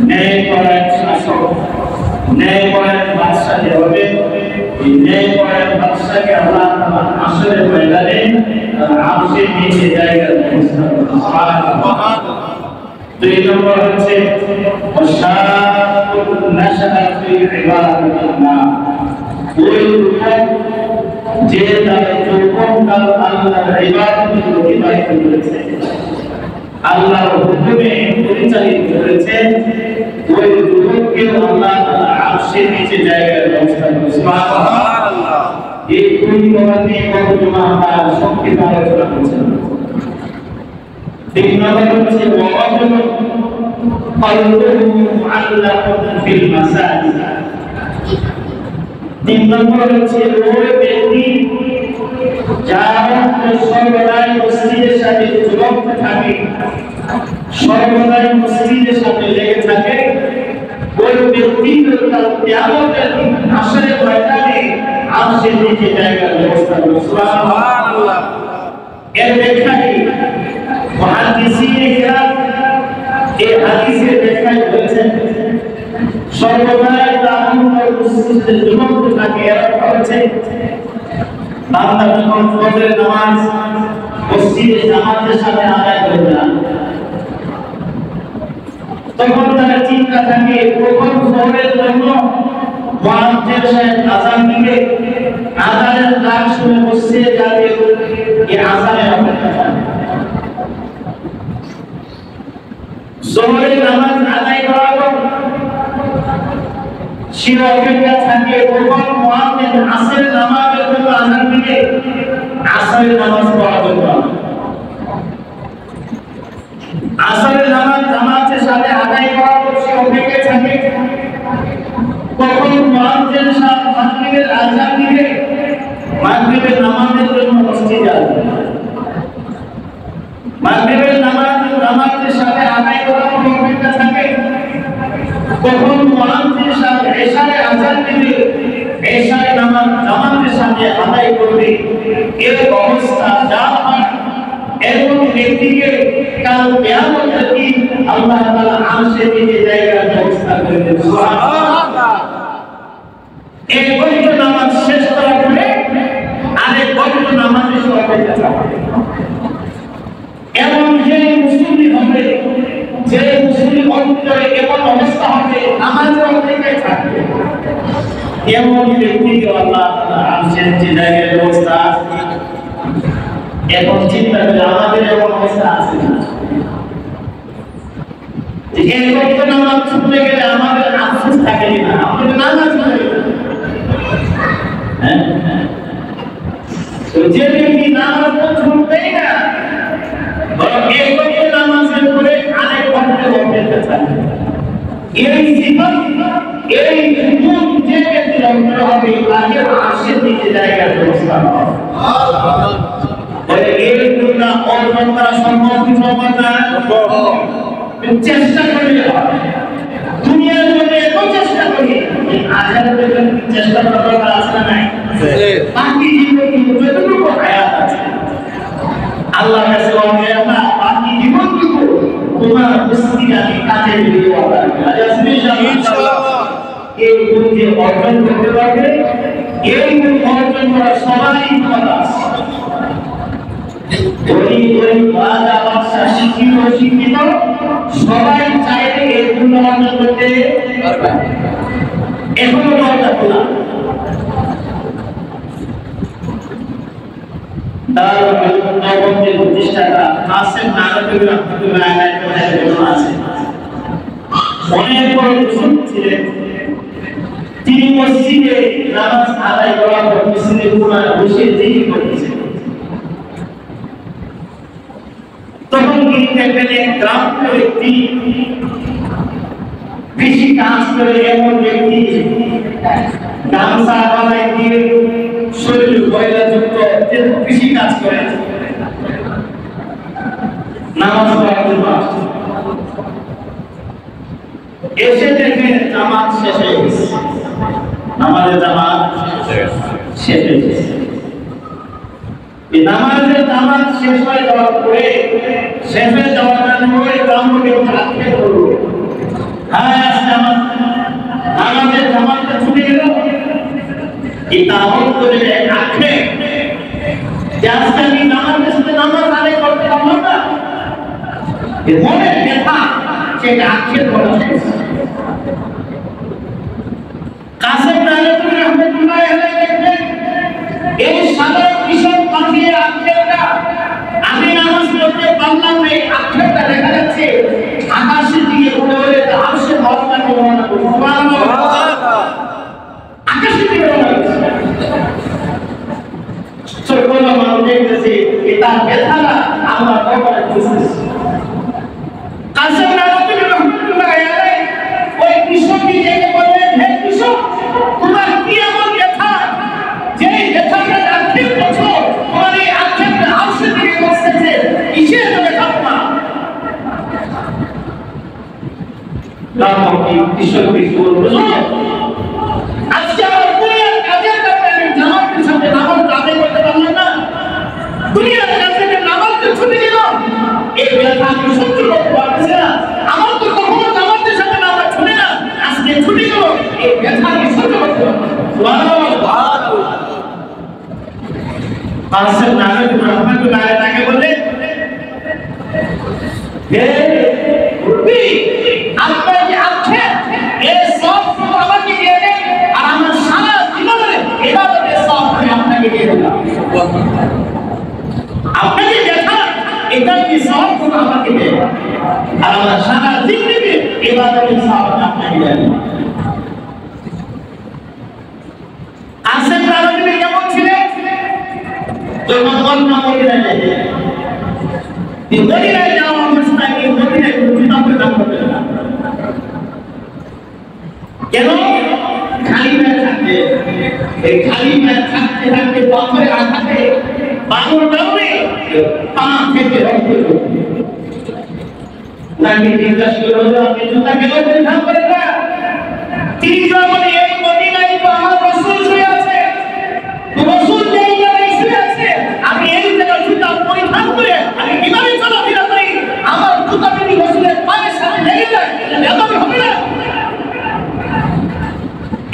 ন্যায় পরায়ণ শাসক, ন্যায় পরায়ণ বাদশা যে হবে, এই ন্যায় পরায়ণ বাদশাকে আল্লাহ তাআলা আসরের ময়দানে আরশের নিচে জায়গা ব্যবস্থা করবেন। সুবহানাল্লাহ। দুই নম্বর হচ্ছে ওয়াশাকুন নাশআ ফি ইবাদাতিল্লাহ, ওই যুবক যে তার যৌবনকাল আল্লাহর ইবাদতে অতিবাহিত করেছে, আল্লাহর হুকুমে পরিচালিত করেছে, ওই যুবককে আল্লাহ তাআলা আরশের নিচে জায়গার ব্যবস্থা করেছেন। সুবহানাল্লাহ। এই দুই কথাটি বর্তমান আমরা সংক্ষেপে আলোচনা করছিলাম। তিন নম্বর হচ্ছে ওয়ারাজুল কলবুহু মুআল্লাকুন ফিল মাসাজিদ। তিন নম্বর হচ্ছে ওই ব্যক্তি যার সর্বদাই মসজিদের সাথে যুক্ত থাকে, সর্বদাই মসজিদের সাথে লেগে থাকে, ওই ব্যক্তি কাল কিয়ামতের দিন হাসরের ময়দানে আরশের নিচে জায়গার ব্যবস্থা করবে। সুবহানাল্লাহ। এর ব্যাখ্যা কি? মুহাদ্দিসিনে কিরাম এই হাদিসের ব্যাখ্যায় বলেছেন সর্বদাই তার মসজিদে যুক্ত থাকে, এর অর্থ হচ্ছে বান্দা যখন ফজরের নামাজ মসজিদে জামাতের সাথে আদায় করে না, তখন তার চিন্তা থাকে কখন ফজরের জন্য মুয়াজ্জিন সাহেব আযান দিবে, আযানের ডাক শুনে মসজিদে যাবে, এই আযানের অপেক্ষা থাকে। যোহরের নামাজ আদায় করার পর সে অপেক্ষা থাকে কখন মুয়াজ্জিন আসরের নামাজের জন্য আযান দিবে, আসরের নামাজ পড়া জন্য। আসরের নামাজ জামাতের সাথে আদায় করার পর সে অপেক্ষা থাকে কখন মুয়াজ্জিন সাহেব মাগরিবের আযান দিবে, মাগরিবের নামাজের জন্য মসজিদে আসবে। মাগরিবের নামাজ জামাতের সাথে আদায় করার পর অপেক্ষা থাকে কখন মুয়াজ্জিন সাহেব ইশারে আযান দিবে, ইশারে নামাজ জামাতের সাথে আদায় করবে। এই অবস্থা যা হয় এমন ব্যক্তিকে কাল কিয়ামতের দিন আল্লাহ তাআলা আরশের নিচে জায়গার ব্যবস্থা করবেন। সুবহানাল্লাহ। এই বৈধ নামাজ শেষ করার পরে আরেক বৈধ নামাজের অপেক্ষা থাকে। এমন যে মুসলিম হবে, যে মুসলিম অন্তরে এমন অবস্থা হবে নামাজের অপেক্ষায় থাকবে, এমন ব্যক্তিকে আল্লাহ তাআলা আরশের নিচে জায়গার ব্যবস্থা। এখন চিন্তা করে আমাদের এমন অবস্থা আছে না? এই বৈধ নামাজ ছুটে গেলে আমাদের আফসোস থাকে না, আমাদের নামাজ হয় না। যে ব্যক্তি নামাজ ছুটবেই না, বরং এই বৈধ নামাজের পরে আরেক ঘন্টা অপেক্ষা থাকে, এই জীবন এই জীবন যে ব্যক্তি অন্তর হবে তাকে আরশের নিচে জায়গার ব্যবস্থা হবে। এই দুটা অর্জন করা সম্ভব কি সম্ভব না? চেষ্টা করলে হবে। দুনিয়ার জন্য এত চেষ্টা করি, আখিরাতের জন্য চেষ্টা করার দরকার আছে না নাই? বাকি জীবন যতটুকু হায়াত আছে আল্লাহর কাছে বলে আল্লাহ বাকি জীবনটুকু তোমার উপস্থিতি আমি কাজে দিয়ে ইনশাআল্লাহ। এই গুণ যে অর্জন করতে পারবে, এই গুণ অর্জন করা সবারই ক্ষমতা আছে। রাজা বাদশা শিক্ষিত সবাই চাইলে এই গুণ অর্জন করতে পারবে। এখনো দরজা খোলা। প্রতিষ্ঠাতা কাসেম নানবী রাহমাতুল্লাহ আলাইহি আছে, অনেক বড় বুজুর্গ ছিলেন। তিনি মসজিদে নামাজ আদায় করার পর মসজিদে কোনায় বসে জিকির করতেছেন। তখন তিনি দেখলেন এক গ্রাম্য ব্যক্তি, কৃষি কাজ করে এমন ব্যক্তি গামছা বানায় দিয়ে শরীর ময়লাযুক্ত কৃষি কাজ করে নামাজ পড়ার জন্য এসে দেখে জামাত শেষ হয়ে গেছে, নামাজের জামাত শেষ হয়ে গেছে। এই নামাজের জামাত শেষ হয়ে যাওয়ার পরে শেষ হয়ে যাওয়ার পরে গ্রাম্য ব্যক্তি আক্ষেপ করলো, হ্যাঁ এটা অন্তরের এক আক্ষেপ যে আজকে আমি নামাজের সাথে নামাজ আদায় করতে পারলাম না, এর মনের ব্যথা সেটা আক্ষেপ করা যায়। কাসেম নানতুল্লাহ রহমাতুল্লাহ আলাইহি দেখলেন এই সাদা কিশোর পাখির আক্ষেপটা, আমি নামাজ পড়তে পারলাম না, এই আক্ষেপটা দেখা যাচ্ছে আকাশের দিকে উড়ে উড়ে আরশের মর্যাদা বর্ণনা করে। সুবহানাল্লাহ। আকাশের দিকে উড়ে গেছে। সকল মানুষ দেখতেছে এটা ব্যথাটা আল্লাহ দরবারে পৌঁছেছে। কাসেম নানতুল্লাহ রহমাতুল্লাহ আলাইহি ওই কিশোরকে ডেকে বললেন, হে কিশোর, তোমার কি এমন ব্যথা যে ব্যথাটা আক্ষেপ করছো? তোমার এই আক্ষেপটা আরশের দিকে পৌঁছেছে, কিসের ব্যথা তোমার? কিশোর বলল, আজকে আমার দুনিয়ার কাজের কারণে আমি জামাতের সাথে নামাজ আদায় করতে পারলাম না, দুনিয়ার কাজে নামাজে ছুটি দিল, এই ব্যথা আমি সহ্য করতে পারছি না। আমার তো কখনো জামাতের সাথে নামাজ ছুটে না, আজকে ছুটি দিল, এই ব্যথা আমি সহ্য করতে পারছি না। সুবহানাল্লাহ। কাসেম নানতুল্লাহ রহমাতুল্লাহ আলাইহি তাকে বললেন, হে মুরব্বি, আপনার যে আক্ষেপ এই সব আমাকে দিয়ে দেন, আর আমার সারা জীবনের ইবাদতের সব আমি আপনাকে দিয়ে দিলাম। আপনাকে দেখা এটা কি সব আমাকে দেন, আর আমার সারা জিন্দেগি ইবাদতের সব আপনাকে দিয়ে দিলাম। কাসেম নানতুল্লাহ কেমন ছিলেন? যখন মদিনায় যেতেন, মদিনায় যাওয়া অবস্থায় এই মদিনায় কোনো কিতাব দান করতেন না। কেন? খালি পায়ে থাকতে, এই খালি পায়ে থাকতে থাকতে পাথরে আঘাতে বাঙর কারণে পা থেকে রক্ত পড়ছে। নাকি জিজ্ঞাসা করলো, আপনি জুতা কেন পরিধান করেন না? তিনি যখন এই মদিনায় তো আমার রাসূল শুয়ে আছে, রাসূল যে জায়গায় শুয়ে আছে, আমি এই জায়গায় জুতা পরিধান করে আমি কিভাবে চলাফেরা করি? আমার জুতা যদি রাসূলের পায়ের সাথে লেগে যায়, তাহলে এভাবে হবে না।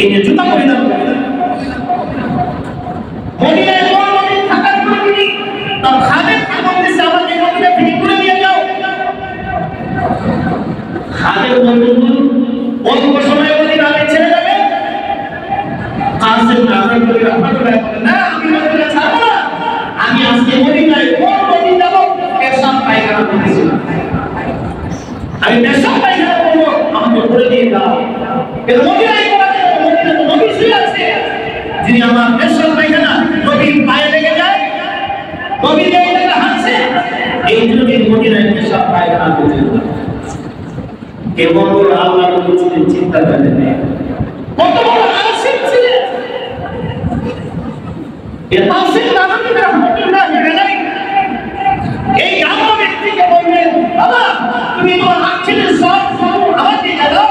এই যে জুতা পরিধান করে মদিনায় কোনদিন থাকার পরিস্থিতি, তার খাদেমকে বলতেছে, আমাকে মদিনা থেকে তুলে নিয়ে যাও। খাদেম বললেন, অল্প সময়ের মধ্যে আমি ছেড়ে যাবে? কাসেম নানতুল্লাহ রহমাতুল্লাহ বলেন, না, আমি মদিনা ছাড়ব না, আমি আজকে মদিনায় কোনদিন যাব? পেশাব পায়খানা করতেছি, আমি পেশাব পায়খানা করবো, আমাকে করে দিয়ে দাও। কিন্তু মদিনায় মদিনা তো নবী শুয়ে আছে, যিনি আমার পেশাব পায়খানা নবীর পায়ে লেগে যায়, নবী যে জায়গা হাঁটছে, এই জন্য মদিনায় পেশাব পায়খানা করতে। কেমন বড় আল্লাহ বলেছিলেন, চিন্তা করেন কত বড় আশিক ছিলেন। এই কাসেম নানতুল্লাহ রহমাতুল্লাহ আলাইহি এই গ্রাম্য ব্যক্তিকে বললেন, বাবা, তুমি তোমার আখিরের সব আমাকে দিয়ে দাও,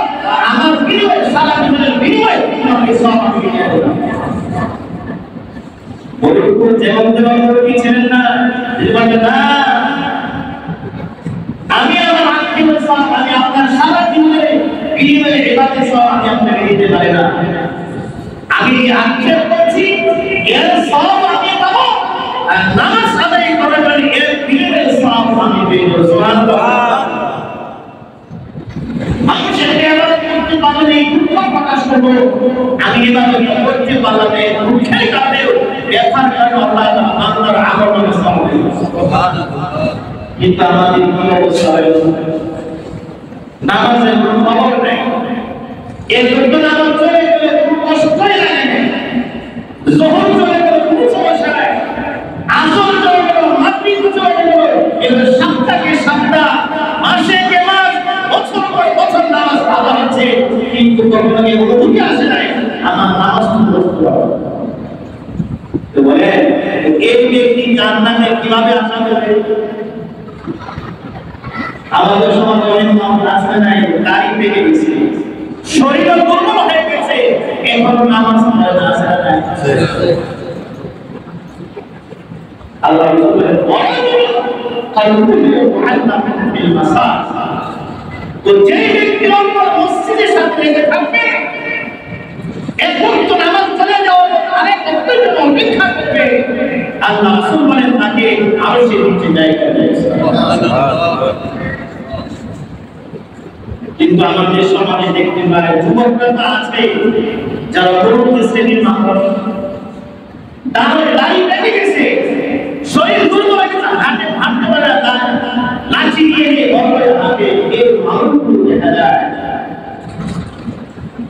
আমার বিনিময়ে সারা জীবনের বিনিময়ে তোমাকে সব আমি দিয়ে দেব। বলুন যেমন যেমন কি ছিলেন না, বললেন না, আমি আমার আখিরের সব আমি আপনার সারা জীবনের বিনিময়ে ইবাদতের সব আমি আপনাকে দিতে পারি না। আমি আক্ষেপ করছি এর সব আমি পাবো, আর নামাজ আদায় করার জন্য এর বিনিময়ে সব আমি পেয়ে যাব। সুবহানাল্লাহ। মানুষের ইবাদত করতে পারলে দুঃখ প্রকাশ করবো, আমি ইবাদত করতে পারলে দুঃখের কারণে ব্যথার কারণে আল্লাহ বান্দার আমল নামে সওয়াব দেন। সুবহানাল্লাহ। কিন্তু আমাদের কি অবস্থা হয়েছে? নামাজের কোনো খবর নেই, এর জন্য নামাজ চলে গেলে কোনো কষ্টই লাগে না, যোহর চলে গেলে কোনো সমস্যা নাই, আসর চলে গেল, মাগরিব চলে গেল, এবার সপ্তাহে সপ্তাহ, মাসে কে মাস, বছর পর বছর নামাজ আদায় হচ্ছে, কিন্তু কখনো কি অনুভূতি আসে নাই আমার নামাজ নষ্ট হবে? তো বলে এই ব্যক্তি জান্নাতে কিভাবে আসা যাবে? আমাদের সমাজে অনেক মানুষ আসে নাই, গাড়ি পেয়ে গেছে, শরীর দুর্বল হয়ে গেছে, এখনো নামাজ পড়ে না, আসে নাই। আল্লাহ বলেন, তো যে ব্যক্তি মসজিদের সাথে লেগে থাকবে, এখন তো নামাজ চলে যাওয়ার আরেক কিন্তু আমাদের সমাজে দেখতে পাই যুবকরা তো আছে যারা পরবর্তী শ্রেণীর মানুষ, তাহলে দাড়ি বেঁধে গেছে, শরীর দুর্বল হয়ে গেছে, হাতে হাঁটতে পারে না, লাঠি নিয়ে বড় হাতে এই মানুষগুলো দেখা যায়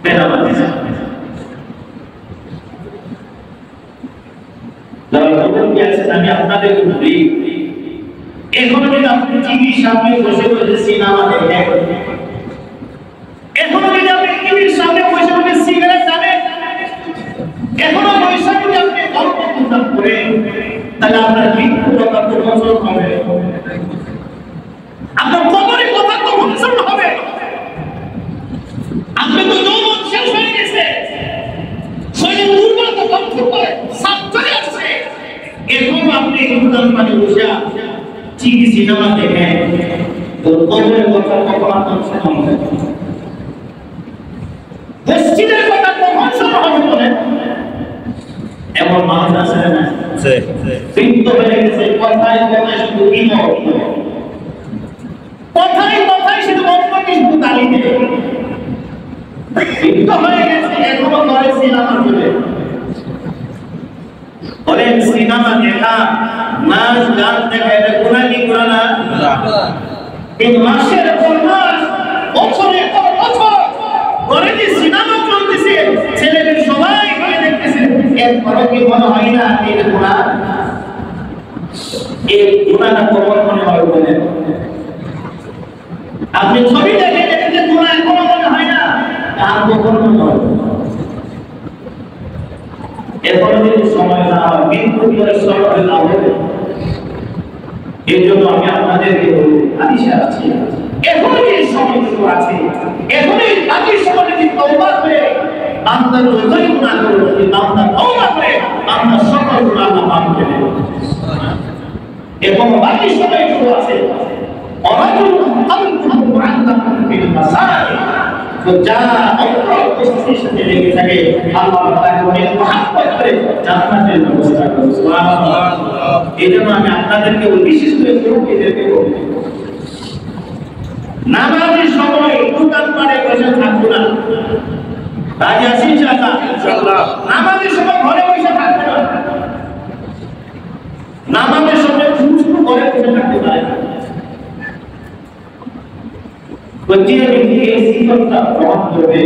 বেড়াবাদী। যারা যুবক আছেন আমি আপনাদেরকে বলি, এখন যদি আপনি টিভির সামনে বসে বসে সিনেমা দেখেন, এখন যদি আপনি টিভির সামনে বসে বসে সিগারেট টানেন, এখনো বৈশাখ যদি আপনি গল্প প্রস্তাব করেন, তাহলে আপনার মৃত্যু কথা কখন হবে? আপনার কবরের কথা কখন হবে? আপনি তো যৌবন শেষ হয়ে গেছে, শরীরের দুর্বলতা বন্ধ করে সাপ চলে আসছে, এখন আপনি উদ্যান পানি বসে টিভি সিনেমা দেখেন, তো কবরের কথা কখন আপনার শোনা হবে? মসজিদের কথা কখন শোনা হবে বলেন? এমন মানুষ আছে না, বৃদ্ধ হয়ে গেছে, কথায় কথায় শুধু বিমত, কথায় কথায় শুধু অন্তকে শুধু গালি দেয়, বৃদ্ধ হয়ে গেছে, এখনো করে সিনেমা চলে। বলেন সিনেমা দেখা, নাচ গান দেখা, এটা গুনাহ কি গুনাহ না? এই মাসের পর মাস, বছরের পর বছর ঘরে যে সিনেমা চলতেছে, ছেলেদের সবাই ঘরে দেখতেছে, এরপরও কি মনে হয় না এটা গুনাহ? এই গুনাহটা কখন মনে হয় বলেন? আপনি ছবি দেখে দেখে গুনাহ এখনো মনে হয় না, আর কখন মনে হয়? এরপরে যদি সময় না হয়, মৃত্যু করে সময় না হবে। এই জন্য আমি আপনাদেরকে বলবো, হাদিসে আছে, এখনই যে সময়টুকু আছে, এখনই বাকি সময় যদি তওবা করে বান্দা যতই গুনাহ করে, যদি বান্দা তওবা করে, বান্দা সকল গুনাহ আল্লাহ মাফ করে দেবেন। এবং বাকি সময়টুকু আছে, অরাজুল আনতুম মুআল্লাকুম ফিল মাসাজিদ, তো যারা অন্তর উপস্থিতির সাথে লেগে থাকে, আল্লাহ তাকে অনেক মহব্বত করে জান্নাতের ব্যবস্থা করেন। সুবহানাল্লাহ। এই জন্য আমি আপনাদেরকে বিশেষ করে মুরব্বিদেরকে বলি, নামাজের সময় দোকান পাড়ে বসে থাকবো না। রাজি আছি ইনশাআল্লাহ? ইনশাআল্লাহ। নামাজের সময় ঘরে বসে থাকবো না। নামাজের সময় শুধু ঘরে বসে থাকতে পারে না। এই সিদ্ধান্তটা গ্রহণ করবে,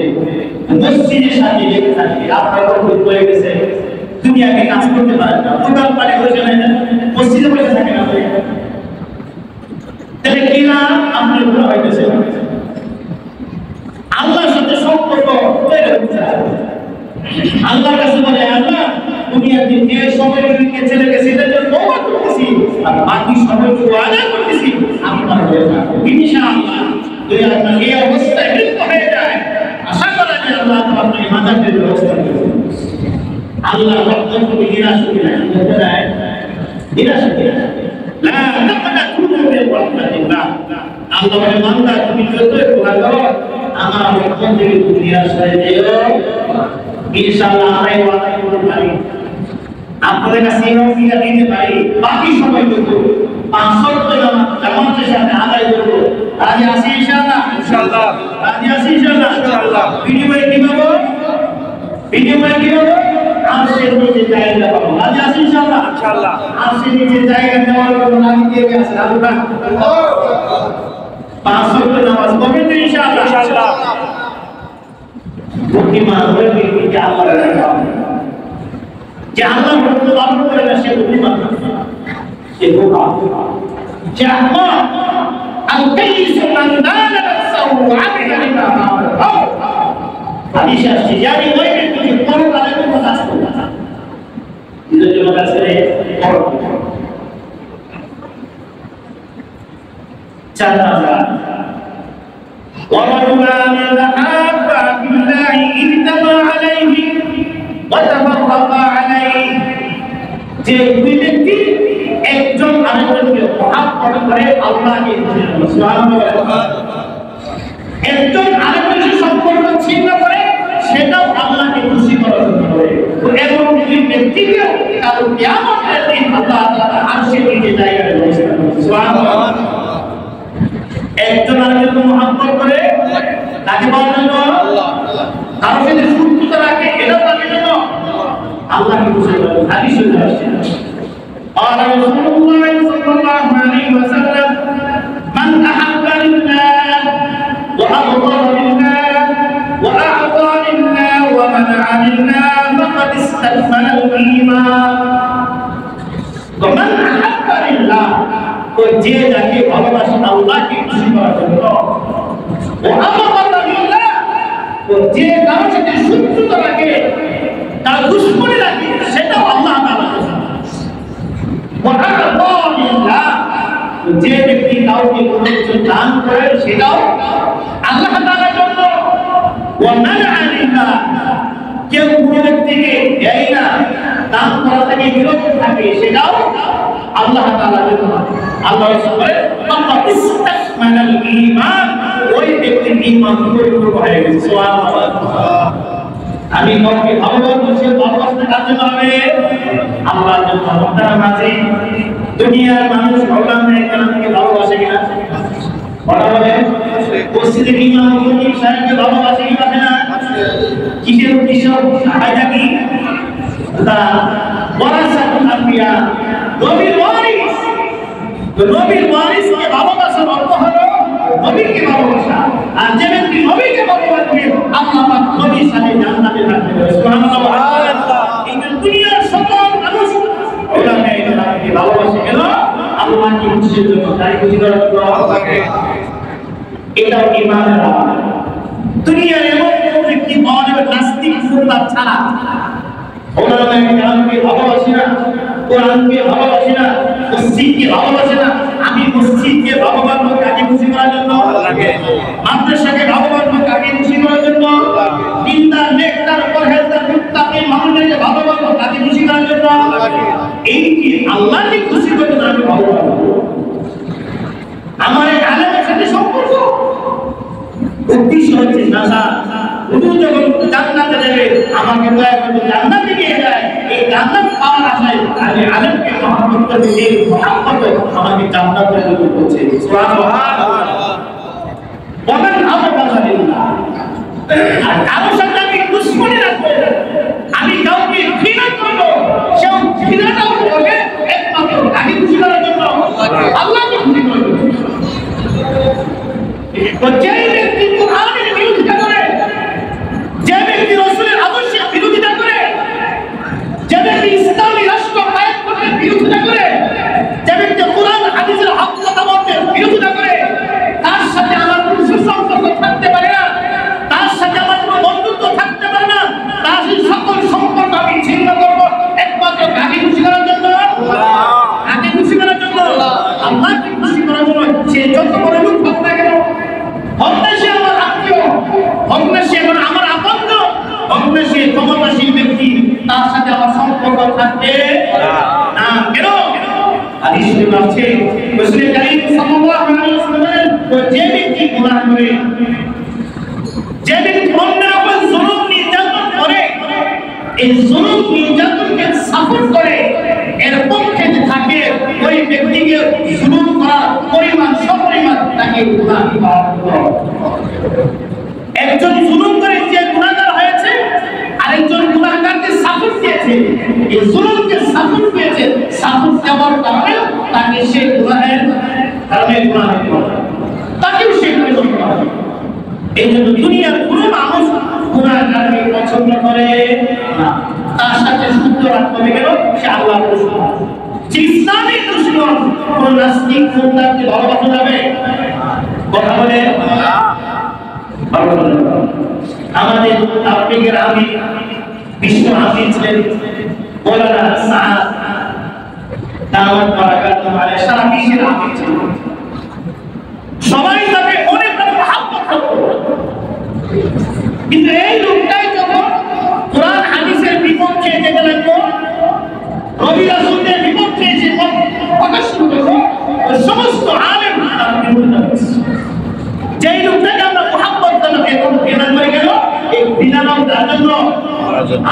মসজিদের সাথে লেগে থাকবে। আপনার কখন হয়ে গেছে, দুনিয়াকে কাজ করতে পারেন না, দোকান পাড়ে বসে না, মসজিদে বসে থাকে না, তাহলে কি না আপনার গুনাহ হইতেছে? আল্লাহর সাথে সম্পর্ক তৈরি করতে হবে। আল্লাহর কাছে বলে, আল্লাহ দুনিয়াতে যে সময়টুকু চলে গেছে এটার জন্য তওবা করতেছি, আর বাকি সময়টুকু আদায় করতেছি আপনার হয়ে যাবে ইনশাআল্লাহ। যদি আপনার এই অবস্থায় মৃত্যু হয়ে যায়, আশা করা যায় আল্লাহ আপনাকে মাজারের ব্যবস্থা করবেন। আল্লাহ রহমত করে নিরাশ করে না, নিরাশ করে না। লা তাকনাতু মিন রাহমাতিল্লাহ। আল্লাহ বলে, বান্দা তুমি যতই গুনাহ করো, আমার রহমত থেকে তুমি নিরাশ হয়ে যেও। ইনশাআল্লাহ আমরা ওয়াদা করতে পারি, আপনাদের কাছে এই অঙ্গীকার নিতে পারি, বাকি সময়টুকু 5 ওয়াক্ত জামাতের সাথে আদায় করব। রাজি আছি ইনশাআল্লাহ? ইনশাআল্লাহ। রাজি আছি ইনশাআল্লাহ? ইনশাআল্লাহ। বিনিময়ে কি পাবো? বিনিময়ে কি পাবো? আরশের নিচে জায়গা পাবো। রাজি আছি ইনশাআল্লাহ? ইনশাআল্লাহ। আরশের নিচে জায়গা দেওয়ার জন্য নাকি দিয়ে গেছে আল্লাহ। 5 ওয়াক্ত নামাজ পড়বেন তো ইনশাআল্লাহ? ইনশাআল্লাহ। বুদ্ধিমান হয়ে ব্যক্তিকে আল্লাহ রাখবে, যে আল্লাহ রব্বুল পালন করে না, সে বুদ্ধিমান না, সে বোকা। যে আল্লাহ আল-কাইয়িসু মান দানা নাফসাহু আমিলা লিমা বা'দাহু, হাদিসে আসছে, যারা ওই ব্যক্তিকে পরকালের কথা কাজ করে না, নিজের জন্য কাজ করে পরকাল। 4 নাম্বার, ورجلان تحابا في الله اجتمعا عليه وتفرقا عليه। যে দুই ব্যক্তি একজন আরেকজনকে মহব্বত করে আল্লাহকে খুশি করে, সুবহানাল্লাহ। একজন আরেকজনের সম্পর্ক ছিন্ন করে, সেটাও আল্লাহকে খুশি করার জন্য করে। এবং দুই ব্যক্তিকে কাল কিয়ামতের দিন আল্লাহ তাআলা আরশের নিচে জায়গা দেবেন, সুবহানাল্লাহ। একজন আরেকজনকে মহব্বত করে কাকে পাওয়ার জন্য? আল্লাহ। কারো সাথে শত্রুতা রাখে এটাও কাকে জন্য? আল্লাহকে খুশি করার জন্য। হাদিস শুনে আসছে قال رسول الله صلى الله عليه وسلم من أحب لله وأبغض لله وأعطى لله ومنع لله فقد استكمل الإيمان ومن أحب لله যে যাকে ভালোবাসে আল্লাহকে খুশি করার জন্য وأبغض لله যে কারোর সাথে শত্রুতা রাখে তার দুশমনি রাখে সেটাও আল্লাহ তাআলা যে ব্যক্তি কাউকে কোনো কিছু দান করে সেটাও আল্লাহ তাআলার জন্য কেউ কোনো ব্যক্তিকে দেয় না দান করা থেকে বিরত থাকে সেটাও আল্লাহ তাআলার জন্য। আল্লাহ বলে ইস্তাকমালাল ঈমান ওই ব্যক্তির ঈমান পরিপূর্ণ হয়ে গেছে। সুবহানাল্লাহ। আমি কাউকে ভালোবাসবো সে ভালোবাসতে কার জন্য হবে? আল্লাহর জন্য। আপনারা মাঝে দুনিয়ার মানুষ ভগবানকে কাকে ভালোবাসে কিনা? বলা বলে মসজিদের ইমাম মুফতি সাহেবকে ভালোবাসে কি বাসে না? কিসের উদ্দেশ্য? আয়টা কি? তা ওয়ারাসাতুল আম্বিয়া নবীর ওয়ারিস। নবীর ওয়ারিসকে ভালোবাসার অর্থ হলো নবীকে ভালোবাসা। আর যে ব্যক্তি নবীকে ভালোবাসবে আল্লাহ পাক নবীর সাথে জান্নাতে থাকতে পারে। সুবহানাল্লাহ। এই দুনিয়ার সকল মানুষ ওলামায়ে ভালোবাসে কেন? আল্লাহকে খুশির জন্য, তাই খুশি করার জন্য আল্লাহকে। এটাও ঈমানের আমল। দুনিয়ার এমন কোন ব্যক্তি পাওয়া যাবে নাস্তিক ফুরতার ছাড়া ওলামায়ে কেরামকে ভালোবাসে না, কোরআনকে ভালোবাসে না, মসজিদকে ভালোবাসে না। আমি মসজিদকে ভালোবাসবো কাকে খুশি করার জন্য? আল্লাহকে। মাদ্রাসাকে ভালোবাসবো কাকে খুশি করার জন্য? আল্লাহকে। দিনদার নেককার পরহেজগার মুত্তাকি মানুষদেরকে ভালোবাসবো কাকে খুশি করার জন্য? আল্লাহকে। এই কি আল্লাহকে খুশি করতে আমি ভালোবাসবো? আমার এই আলেমের সাথে সম্পর্ক উদ্দেশ্য হচ্ছে নাসা হুজুর যখন জান্নাতে যাবে আমাকে দয়া করে জান্নাতে নিয়ে যায়। এই জান্নাত পাওয়ার আশায় আমি আলেমকে মহব্বত করতে এই মহব্বত আমাকে জান্নাতে নিয়ে যাচ্ছে। সুবহানাল্লাহ। ওমান আবদালিল্লাহ। আর কারো সাথে আমি দুশমনি রাখবো, আমি কাউকে ঘৃণা করবো, সেও ঘৃণাটাও করবে একমাত্র তাকে খুশি করার জন্য, আল্লাহকে খুশি করার জন্য। যে ব্যক্তি কোরআনের বিরোধিতা করে, যে ব্যক্তি রাসূলের আদর্শের বিরোধিতা করে, যে ব্যক্তি ইসলামী রাষ্ট্র কায়েম করতে বিরোধিতা করে, যে ব্যক্তি কোরআন হাদিসের হক কথা বলতে বিরোধিতা করে, তার সাথে আমার কোনো সুসম্পর্ক থাকতে পারে না, তার সাথে আমার কোনো বন্ধুত্ব থাকতে পারে না। তার সেই সকল সম্পর্ক আমি ছিন্ন করবো একমাত্র কাকে খুশি করার জন্য? কাকে খুশি করার জন্য? আল্লাহকে খুশি করার জন্য। সে যত বড় লোক হোক না কেন, হোক না সে আমার আত্মীয়, হোক না সে আমার আপনজন, হোক না সে ক্ষমতাশীল ব্যক্তি, তার সাথে আমার সম্পর্ক থাকতে না। কেন? হাদিস শরীফে আছে রাসূল কারীম সাল্লাল্লাহু আলাইহি ওয়াসাল্লাম যে ব্যক্তি গুনাহ করে, যে ব্যক্তি অন্যের উপর জুলুম নির্যাতন করে, এই জুলুম নির্যাতনকে সাপোর্ট করে, এর পক্ষে থাকে ওই ব্যক্তিকে জুলুম করার পরিমাণ সপরিমাণ তাকে গুনাহ পাওয়া হবে। একজন জুলুম করে যে গুনাহগার হয়েছে, আরেকজন গুনাহগারকে সাপোর্ট দিয়েছে, এই জুলুমকে সাপোর্ট দিয়েছে, সাপোর্ট দেওয়ার কারণে তাকে সেই গুনাহের কারণে গুনাহ হবে, তাকেও সেই গুনাহ হবে। এই জন্য দুনিয়ার কোনো মানুষ গুনাহগারকে পছন্দ করে না, তার সাথে সূত্র রাখতে হবে কেন? সে আল্লাহর দুশমন। যে ইসলামের দুশমন কোন নাস্তিক মুরতাদকে ভালোবাসা যাবে? কথা বলে আমাদের তাবলীগের আমির বিশ্ব আমির ছিলেন মাওলানা সাদ দাওয়াত বারাকাতুহু আলাইহি, সারা বিশ্বের আমির ছিলেন। সবাই তাকে অনেক মহব্বত করত, কিন্তু এই লোকটাই যখন কোরআন হাদিসের বিপক্ষে যেতে লাগলো, নবী রাসূলের বিপক্ষে যে কথা শুরু করলো, সমস্ত আলেম তার বিরোধিতা করছে। যেই লোকটাকে আমরা মহব্বত করলাম এখন ঘৃণা করে গেল, এই ঘৃণাও তার জন্য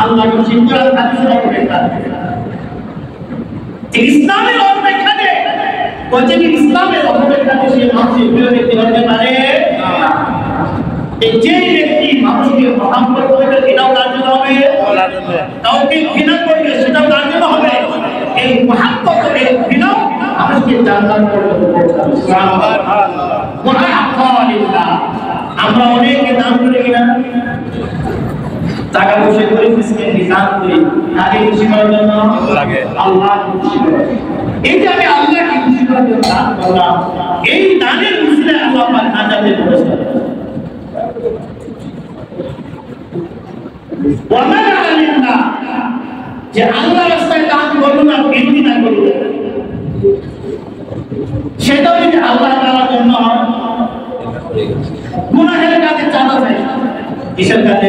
আল্লাহকে কোরআন হাদিসের অপেক্ষা। ইসলামের অপেক্ষাতে ইসলামের অপেক্ষাতে সে মানুষের বিরোধী হতে পারে না। যে ব্যক্তি মানুষকে মহব্বত করবে এটাও তার জন্য হবে, কাউকে ঘৃণা করবে সেটাও তার জন্য হবে। এই মহব্বত এই ঘৃণা মানুষকে জান্নাত পর্যন্ত পৌঁছাবে। সুবহানাল্লাহ। আমরা অনেকে দান করি কিনা, টাকা পয়সা করে মিসকিনকে দান করি, কাকে খুশি করার জন্য? আল্লাহকে খুশি করার জন্য। এই যে আমি আল্লাহকে খুশি করার জন্য দান করলাম, এই দানের উসিলায় আল্লাহ পাক নাজাতে বলেছেন। ওয়ামান আলিল্লাহ, যে আল্লাহর রাস্তায় দান করলো না, এমনি না করলো, সেটাও যদি আল্লাহ তাআলার জন্য হয়। গুনাহের কাজে চাঁদা চাই, কিসের কাজে?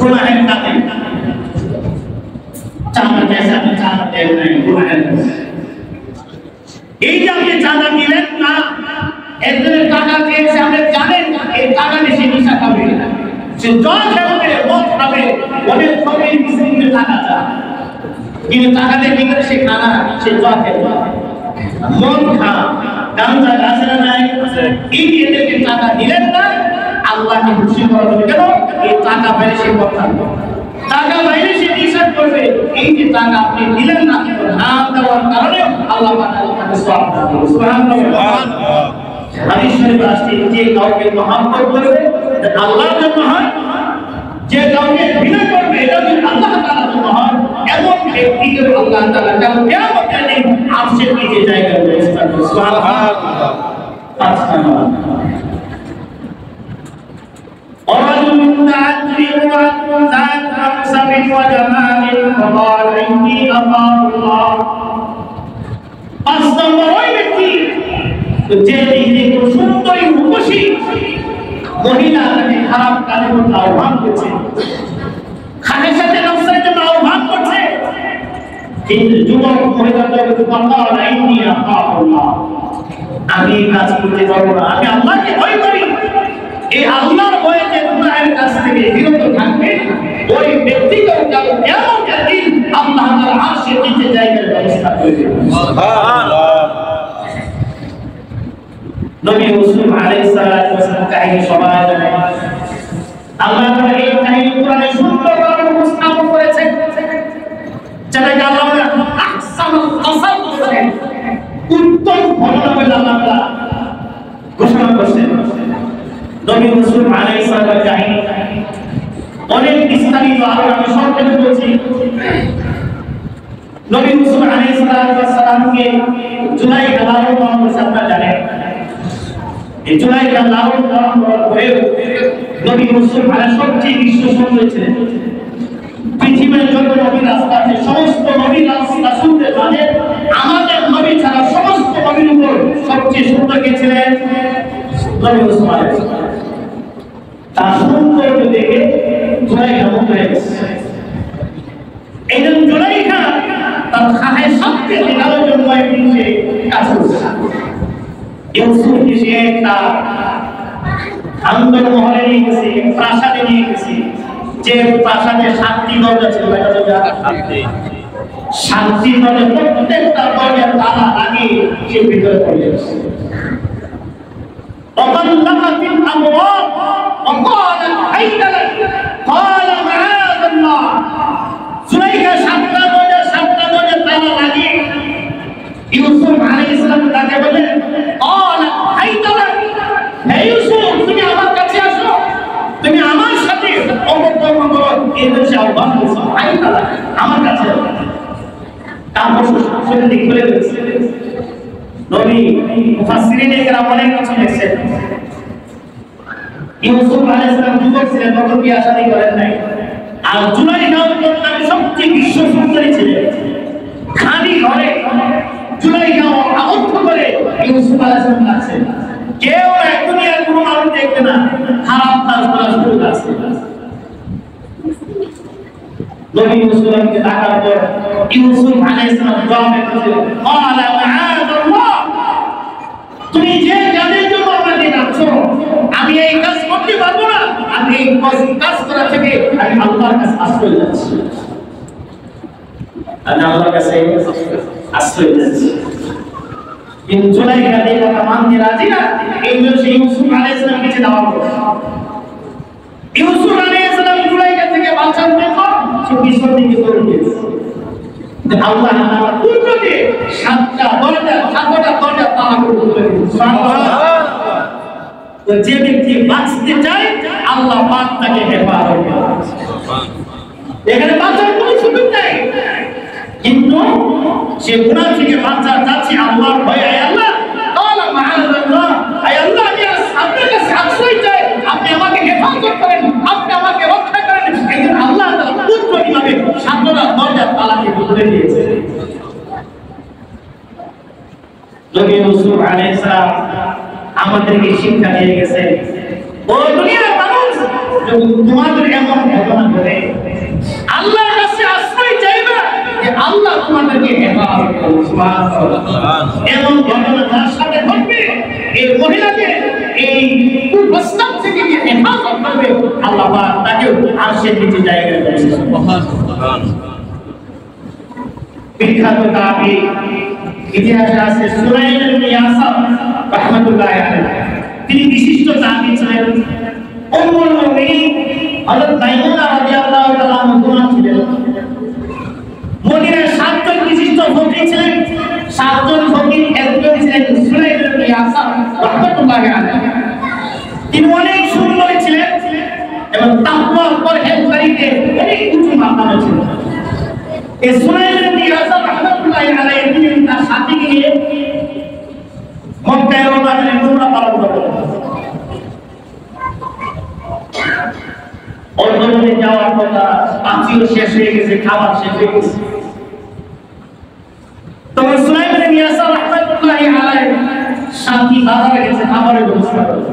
গুনাহের কাজে চাঁদা চাইছে, আপনি চাঁদা দেন নাই, গুনাহের কাজে। এই যে আপনি চাঁদা দিলেন না, একজনের টাকা চেয়েছে, আপনি জানেন এই টাকা দিয়ে সে নিশা খাবে, সে জল খাবে, মদ খাবে, অনেক সময় মিসকিনদের টাকা চায়, কিন্তু টাকা দিয়ে কি করে? সে খানা, সে জল খাবে, মদ খা, গাঁজা গাছে না নাই। এই এদেরকে টাকা দিলেন না, আল্লাহকে খুশি করার জন্য। কেন? এই টাকা বাইরে সে কথা, টাকা বাইরে সে নিষেধ করবে। এই যে টাকা আপনি দিলেন না, না দেওয়ার কারণে আল্লাহ আপনাকে সওয়াব দেবেন। সুবহানাল্লাহ। হাদিস শরীফে আসছে, যে কাউকে মহব্বত করবে আল্লাহর জন্য হয়, যে কাউকে ঘৃণা করবে এটা যদি আল্লাহ তাআলার জন্য হয়, এমন ব্যক্তিকে আল্লাহ তাআলা কিয়ামতের দিন আরশের নিচে জায়গা দেবেন। সুবহানাল্লাহ। ورجل تعجب ذات منصب وجمال فقال إني أخاف الله। পাঁচ নম্বর ওই ব্যক্তি যে নিজেকে সুন্দরী রূপসী মহিলা তাকে খারাপ কাজে করতে আহ্বান করছে, খানের সাথে নফসের জন্য আহ্বান করছে, কিন্তু যুবক মহিলাদেরকে ফকাল ইন্নী আখাফুল্লাহ, আমি এই কাজ করতে পারবো না, আমি আল্লাহকে ভয় করি। এই আল্লাহর ভয়ে যে গুনাহের কাজ থেকে বিরত থাকবে, ওই ব্যক্তিকে কিয়ামতের দিন আল্লাহ তাআলা আরশের নিচে জায়গার ব্যবস্থা করে দেবেন। সুবহানাল্লাহ। নবী রাসূল আলাইহিস সালাতু ওয়াস সালাম কাহিনী সবাই জানে। আল্লাহ তাআলা এই কাহিনী কোরআনে সুন্দরভাবে উপস্থাপন করেছেন, যেটাকে আল্লাহ আহসানুল তাসাব্বুর করেন, উত্তম বর্ণনা বলে আল্লাহ তাআলা ঘোষণা করেছেন। নবী রাসূল আলাইহিস সালাতু কাহিনী অনেক বিস্তারিত, আমি সংক্ষেপে বলছি। নবী রাসূল আলাইহিস সালামকে জুলাইখা লালন পালন করেছে, আপনারা জানেন। এই জুলাইখা লালন পালন করার পরে নবী রাসূল আলাইহিস সবচেয়ে বিশ্ব সুন্দর ছিলেন। পৃথিবীর যত নবী রাসূল আছে, সমস্ত নবী রাসূলদের মাঝে আমাদের নবী ছাড়া সমস্ত নবীর উপর সবচেয়ে সুন্দর কে ছিলেন? নবী রাসূল আলাইহিস সালাম। তার সৌন্দর্য দেখে জুলাইখা মুগ্ধ হয়ে গেছে। এই জন্য জুলাইখা তার খাহের সবচেয়ে লালন জন্য একদিন সে কাজ করছে। ইউসুফকে সে একটা আন্দোলন মহলে নিয়ে গেছে, প্রাসাদে নিয়ে গেছে, যে প্রাসাদে 7টি দরজা ছিল, শান্তি দরজা, প্রত্যেকটা দরজার তালা লাগিয়ে সে ভিতরে পড়ে গেছে। وغلقت الابواب وقالت هيت لك قال معاذ الله। জুলাইখা 7টা দরজা তালা লাগিয়ে ইউসুফ আলাইহিস সালাম তাকে বলেন, قال هيت لك, হে ইউসুফ তুমি আমার কাছে আসো, তুমি আমার সাথে অবতরণ করো। এই দেশে আহ্বান করছো, هيت لك, আমার কাছে আসো। তারপর শুনে দিক খুলে দিয়েছে। নবী মুফাসসিরিনে কেরাম অনেক কিছু লিখছেন। ইউসুফ আলাইহিস সালাম যুবক ছিলেন, তখন বিয়ে শাদী করেন নাই। আর জুলাইখা নামে সবচেয়ে বিশ্ব সুন্দরী ছিলেন। খালি ঘরে জুলাইখা আবদ্ধ করে ইউসুফ আলাইহিস সালাম রাখছেন। কেউ এক দুনিয়ার কোনো মানুষ দেখবে না, খারাপ কাজ করা শুরু করছে। নবী ইউসুফকে ডাকার পর ইউসুফ আলাইহিস সালাম জবাব দিলেন, ক্বালা মাআযাল্লাহ, তুমি যে কাজের জন্য আমাকে ডাকছো আমি এই কাজ করতে পারবো না, আমি এই কাজ করা থেকে আমি আল্লাহর কাছে আশ্রয় যাচ্ছি, আমি আল্লাহর কাছে আশ্রয় যাচ্ছি। কিন্তু জুলাইখা এই কথা মানতে রাজি না, এই জন্য সে ইউসুফ আলাইহিস সালামের কাছে দাওয়াত করছে। সামনে কর, সে পিছন দিকে দৌড় দিয়েছে। আল্লাহ আমার কুদরতে সাতটা দরজা তালা করে দিয়েছে। সুবহানাল্লাহ। তো যে ব্যক্তি বাঁচতে চায় আল্লাহ পাক তাকে হেফাজত করে। এখানে বাঁচার কোনো সুযোগ নেই, কিন্তু সে গুনাহ থেকে বাঁচা যাচ্ছে আল্লাহর ভয়ে। আল্লাহ তাআলা মাআযাল্লাহ, আল্লাহ আমি আপনার কাছে আশ্রয় চাই, আপনি আমাকে হেফাজত করেন, আপনি আমাকে রক্ষা করেন। এজন্য আল্লাহ তাআলা কুদরতিভাবে সাতটা দরজা তালাকে খুলে দিয়েছে। নবী রাসূল আলাইহিস সালাম আমাদেরকে শিক্ষা দিয়ে গেছে, ও দুনিয়ার মানুষ, তোমাদের এমন ঘটনা ঘটে আল্লাহর কাছে আশ্রয় চাইবা যে আল্লাহ তোমাদেরকে হেফাজত করবে। সুবহানাল্লাহ। এমন ঘটনা তার সাথে ঘটবে, এই মহিলাকে এই কুপ্রস্তাব থেকে যে হেফাজত করবে আল্লাহ পাক তাকে আরশের নিচে জায়গা দেবে। সুবহানাল্লাহ। বিখ্যাত তাবী ইতিহাসে আছে সুলাইম ইবনে ইয়াসার রাহমাতুল্লাহি আলাইহি, তিনি বিশিষ্ট তাবী ছিলেন। উম্মুল মুমিনিন হযরত মাইমুনা রাদিয়াল্লাহু তাআলা আনহা ছিলেন। মদিনার 7 জন বিশিষ্ট ফকির ছিলেন, 7 জন ফকির একজন ছিলেন সুলাইম ইবনে ইয়াসার রাহমাতুল্লাহি আলাইহি। তিনি অনেক সুন্দর ছিলেন এবং তাকওয়া পরহেজগারিতে অনেক উঁচু মাকামে ছিলেন। এই সুলাইম ইবনে ইয়াসার রাহমাতুল্লাহি আলাইহি তিনি তার সাথে গিয়ে মক্কায় রমজানের উমরা পালন করলেন। অন্যদিকে যাওয়ার কথা, পাঁচিল শেষ হয়ে গেছে, খাবার শেষ হয়ে গেছে। তখন সুলাইম ইবনে ইয়াসার রাহমাতুল্লাহি আলাইহি সাথী বাজারে গেছে খাবারের ব্যবস্থা করতে।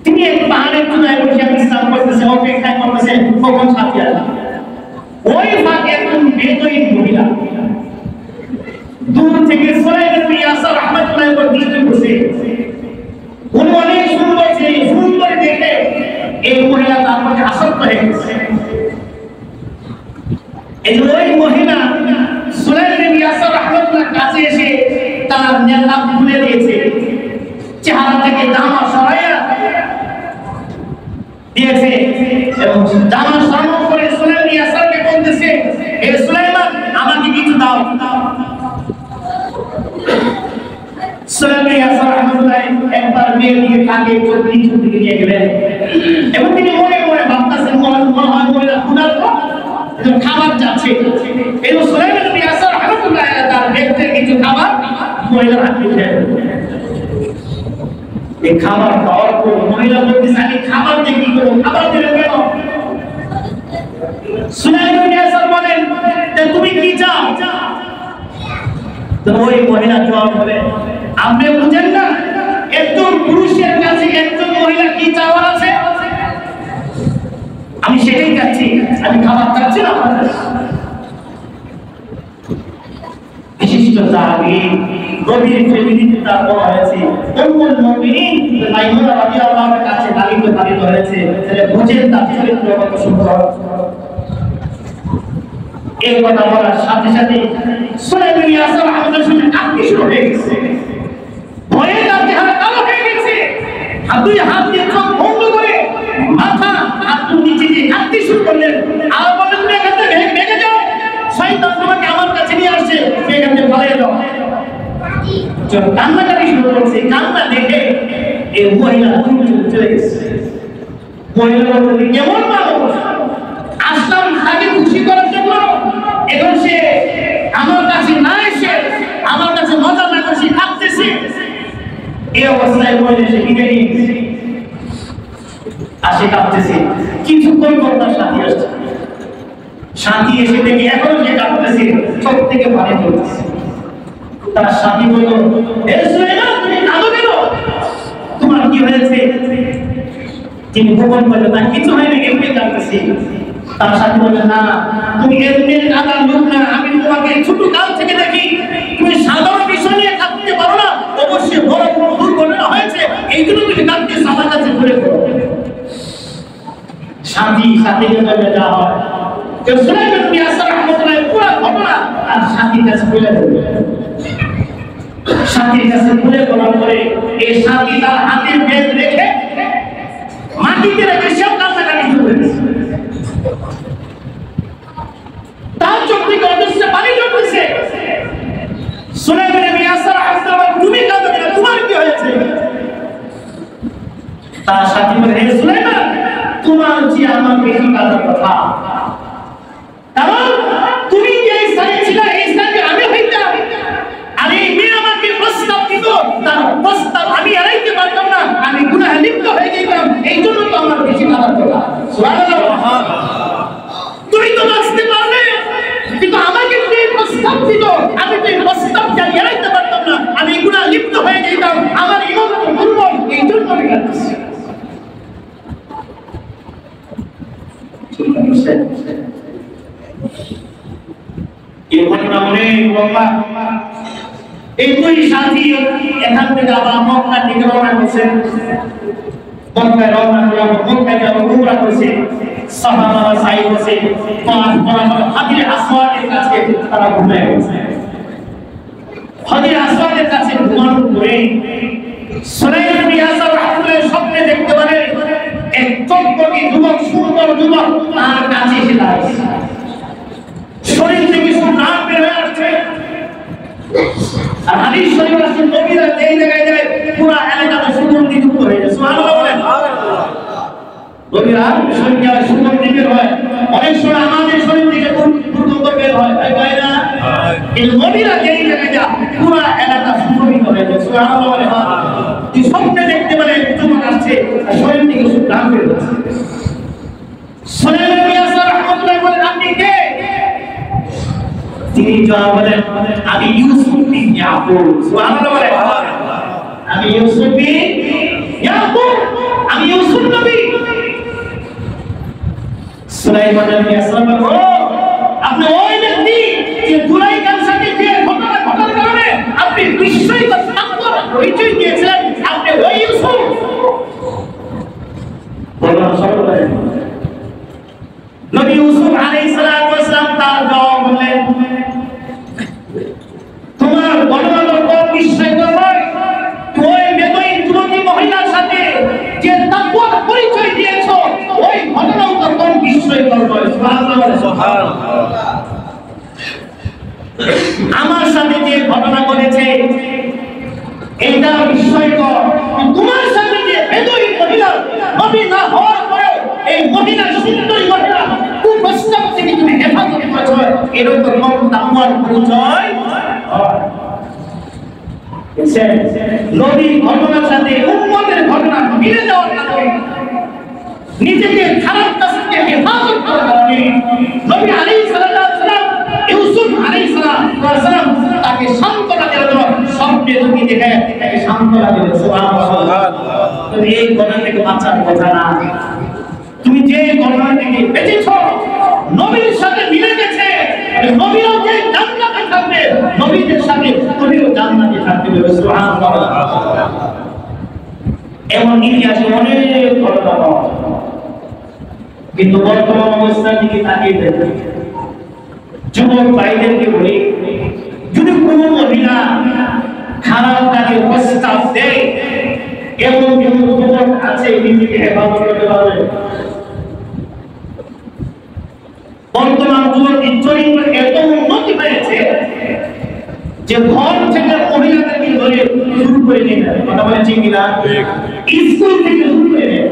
তিনি এক পাহাড়ের চূড়ায় বসে বিশ্রাম করতেছে, অপেক্ষা করতেছে কখন সাথী আসবে। ওই ফাঁকে একজন বেদুইন মহিলা দূর থেকে সুলাইম ইবনে ইয়াসার রাহমাতুল্লাহি আলাইহি দৃষ্টি পড়ছে। উনি অনেক সুন্দর ছিলেন, সুন্দর দেখে এই মহিলা তার প্রতি আসক্ত হয়ে গেছে। এই ওই মহিলা সুলাইম ইবনে ইয়াসার রাহমাতুল্লাহ কাছে এসে তার নেকাব খুলে দিয়েছে, চেহারা থেকে জামা সরাইয়া দিয়েছে এবং জামা সরানো করে সুলাইম ইবনে ইয়াসারকে বলতেছে, হে সুলাইমান আমাকে কিছু দাও। সুলাইম ইবনে ইয়াসার রাহমাতুল্লাহ একবার মেয়ের দিকে তাকিয়ে চোখ দিকে নিয়ে গেলেন এবং তিনি মনে মনে ভাবতেছেন মহিলা ক্ষুধার্ত, খাবার যাচ্ছে। এই সুলাইম ইবনে ইয়াসার রাহমাতুল্লাহ তার ব্যক্তির কিছু খাবার মহিলার হাতে দেন। এই খাবার খাওয়ার পর মহিলা বলতেছে, আমি খাবার দিয়ে কি করবো, খাবার দিলে কেন? সুলাইম ইবনে ইয়াসার বলেন, তুমি কি চাও? তো ওই মহিলা জবাব দেবে, আপনি বুঝেন না একজন পুরুষের কাছে একজন মহিলা কি চাওয়ার আছে? আমি সেটাই চাচ্ছি, আমি খাবার চাচ্ছি না। বিশিষ্ট সাহাবী গভীর ফেমিনিটি তার বলা হয়েছে, উম্মুল মুমিনিন মাইমুনা রাদিয়াল্লাহু আনহার কাছে দাঁড়িয়ে হয়েছে, তাহলে বুঝেন তার চরিত্র কত সুন্দর। এই কথা বলার সাথে সাথে সুলাইম ইবনে ইয়াসার রাহমাতুল্লাহ শুনে কাঁদতে শুরু হয়ে গেছে, ভয়ে তার চেহারা কালো হয়ে গেছে। দুই হাত দিয়ে চোখ বন্ধ করে মাথা হাত নিচে দিয়ে কাঁদতে শুরু করলেন। আর বলেন, তুমি এখান থেকে ভেগে যাও, শয়তান তোমাকে আমার কাছে নিয়ে আসছে, এখান থেকে পালিয়ে যাও। কান্নাকাটি শুরু করছে। কান্না দেখে এই মহিলা চলে গেছে। মহিলা বলতে কেমন মানুষ, আসলাম তাকে খুশি করার জন্য, এখন সে আমার কাছে না এসে আমার কাছে মজা না করে কাঁদতেছে। এই অবস্থায় মহিলা সে কিনে নিয়ে গেছে, আসে কাঁদতেছে। কিছুক্ষণ পর তার সাথী আসছে, সাথী এসে দেখে এখনো সে কাঁদতেছে, চোখ থেকে পানি পড়তেছে। তার সাথী বলল, হে সুলাইমান তুমি কাঁদো কেন, তোমার কি হয়েছে? তিনি গোপন করলেন, না কিছু হয়নি, এমনি কাঁদতেছি। তার সাথী বললেন, না তুমি এমনি কাঁদার লোক না, আমি তোমাকে ছোট কাল থেকে দেখি তুমি সাধারণ বিষয় নিয়ে কাঁদতে পারো না, অবশ্যই বড় কোনো দুর্ঘটনা হয়েছে, এই জন্য তুমি কাঁদতেছো, আমার কাছে ঘুরে পড়ো। সাথীকে বলে দেওয়া হয়। সুলাইম ইবনে ইয়াসার রাহমাতুল্লাহ পুরো ঘটনা তার সাথীর কাছে বলে দেবে। সাথীর কাছে বলে বলার পরে এই সাথী তার হাতের বেদ রেখে মাটিতে রেখে সব তার সাথে বলে, হে সুলাইমান, তোমার যে আমার বেশি কাজের কথা, কারণ তুমি যে স্থানে ছিলে এই স্থানে আমি হইতাম, আর এই মেয়ে আমাকে প্রস্তাব দিত, তার প্রস্তাব আমি এড়াইতে পারতাম না, আমি গুনাহে লিপ্ত হয়ে যেতাম, এই জন্য তো আমার বেশি কাজের কথা। সুবহানাল্লাহ। তুমি তো বাঁচতে পারবে, কিন্তু আমাকে যদি প্রস্তাব দিত, আমি তো এই প্রস্তাবটা এড়াইতে পারতাম না, আমি গুনাহে লিপ্ত হয়ে যেতাম, আমার ঈমান দুর্বল, এই জন্য আমি কাঁদছি। এই ঘটনা অনেক লম্বা। এই দুই সাথী এখান থেকে আবার মক্কার দিকে রওনা করছেন। মক্কায় রওনা করে মক্কায় আবার উমরা করছে, সাহাবারা সাই করছে, পাঁচ বরাবর হাদির আসওয়াদের কাছে তারা ঘুমিয়ে গেছে। হাদির আসওয়াদের কাছে ঘুমানোর পরে সুলাইমান বিন ইয়াসার রাহমাতুল্লাহ স্বপ্নে দেখতে পারে এক চটপটি যুবক, সুন্দর যুবক তার কাছে এসে দাঁড়ায়। শরীর থেকে সুনাম বের হয়ে আসছে। আর হাদিস শরীফ আছে, নবীরা যেই জায়গায় যায় পুরো এলাকাতে সুগন্ধি যুক্ত হয়ে যায়। সুবহানাল্লাহ বলেন। নবীরা শরীরে সুগন্ধি বের হয়, অনেক সময় আমাদের শরীর থেকে দুর্গন্ধ বের হয়, তাই হয় না? এই নবীরা যেই জায়গায় যায় পুরো এলাকা সুগন্ধিত হয়ে যায়। সুবহানাল্লাহ বলেন। এই স্বপ্নে দেখতে পারে যুবক আসছে, শরীর থেকে সুগন্ধ বের হচ্ছে। সুলাইমান বিন ইয়াসার রাহমাতুল্লাহ বলেন, আপনি কে? তিনি জবাব বলেন, আমি ইউসুফ বিন ইয়াকুব। সুবহানাল্লাহ বলেন। আমি ইউসুফ বিন ইয়াকুব, আমি ইউসুফ নবী। সুলাইমান বিন ইয়াসার বলেন, ও আপনি ওই ব্যক্তি যে দুলাইখার সাথে যে ঘটনা ঘটার কারণে আপনি নিশ্চয়ই তাকওয়ার পরিচয় দিয়েছিলেন, আপনি ওই ইউসুফ। বলেন সবাই, নবী ইউসুফ আলাইহিস সালাম তার জবাব বললেন, তোমার ঘটনাটা কম বিস্ময়কর নয়। ওই বেদুইন যুবতী মহিলার সাথে যে তাকওয়ার পরিচয় দিয়েছো, ওই ঘটনাও তো কম বিস্ময়কর নয়। সুবহানাল্লাহ। আমার সাথে যে ঘটনা ঘটেছে এটা বিস্ময়কর, তোমার সাথে যে বেদুইন মহিলা, নবী না হওয়ার পরে এই মহিলা, সুন্দরী মহিলা কুপ্রস্তাব থেকে তুমি হেফাজত করেছো, এরকম কম তাকওয়ার পরিচয়। নবীর ঘটনার সাথে উম্মতের ঘটনা মিলে যাওয়ার কারণে, নিজেকে খারাপ কাজ থেকে হেফাজত করার কারণে নবী আলাইহিস সালাম ইউসুফ আলাইহিস সালাম তাকে সান্ত্বনা দেওয়ার জন্য স্বপ্নে তুমি দেখে তাকে সান্ত্বনা দিলেন। সুবহানাল্লাহ। তুমি এই ঘটনা থেকে বাঁচার কথা না, তুমি যে ঘটনা থেকে বেঁচেছো নবীর সাথে মিলে গেছে, নবীও যে জান্নাতে থাকবে, নবীদের সাথে তুমিও জান্নাতে থাকবে। সুবহানাল্লাহ। এমন ইতিহাসে অনেক ঘটনা পাওয়া যায়, কিন্তু বর্তমান অবস্থার দিকে তাকিয়ে দেখুন। যুবক ভাইদেরকে বলি, যদি কোনো মহিলা খারাপ কাজে প্রস্তাব দেয়, এমন কিছু যুবক আছে নিজেকে হেফাজত করতে পারবে। বর্তমান যুবকের চরিত্র এত উন্নতি হয়েছে যে ঘর থেকে মহিলাদেরকে ধরে শুরু করে নিয়ে যায়। কথা বলেছি কিনা? স্কুল থেকে শুরু করে নেয়।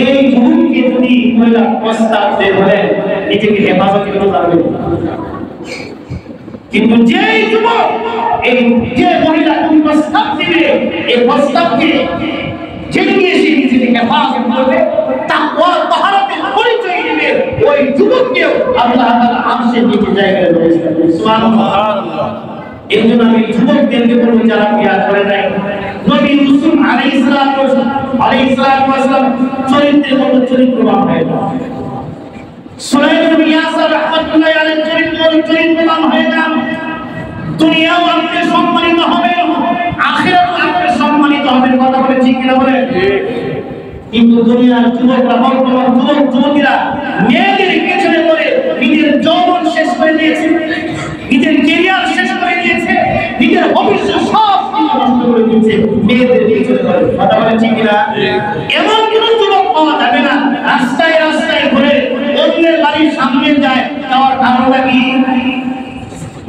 এই যুবককে যদি মহিলা প্রস্তাব দেয় বলে নিজেকে হেফাজত করতে পারবে, কিন্তু যে যুবক এই যে মহিলা তুমি প্রস্তাব দিবে, এই প্রস্তাবকে জেনে নিয়ে এসে নিজেকে হেফাজত করবে, তাকওয়ার তাহারাতের পরিচয় দিবে, ওই যুবককেও আল্লাহ তাআলা আরশের নিচে জায়গায় রেখেছেন। সুবহানাল্লাহ। এই জন্য আমি যুবকদেরকে বলবো, যারা বিয়ে করে নাই, নবী ইউসুফ আলাইহিস সালাম চরিত্রের মতো চরিত্রবান হয়ে যান। সুলাইমান বিন ইয়াসার রাহমাতুল্লাহ আলাইহি চরিত্রবান হয়ে যান। দুনিয়াও আপনি সম্মানিত হবে, আখিরাতেও আপনি সম্মানিত হবেন। কথা বলে ঠিক কিনা বলে? কিন্তু দুনিয়ার যুবকরা, বর্তমান যুবক যুবতীরা মেয়েদের পিছনে পড়ে নিজের যৌবন শেষ করে দিয়েছে, নিজের ক্যারিয়ার শেষ করে দিয়েছে, নিজের ভবিষ্যৎ সব কিছু নষ্ট করে দিয়েছে মেয়েদের পিছনে পড়ে। কথা বলে ঠিক কিনা? এমন কোন যুবক পাওয়া যাবে না রাস্তায় রাস্তায় ঘুরে অন্যের বাড়ির সামনে যায়, যাওয়ার কারণটা কি?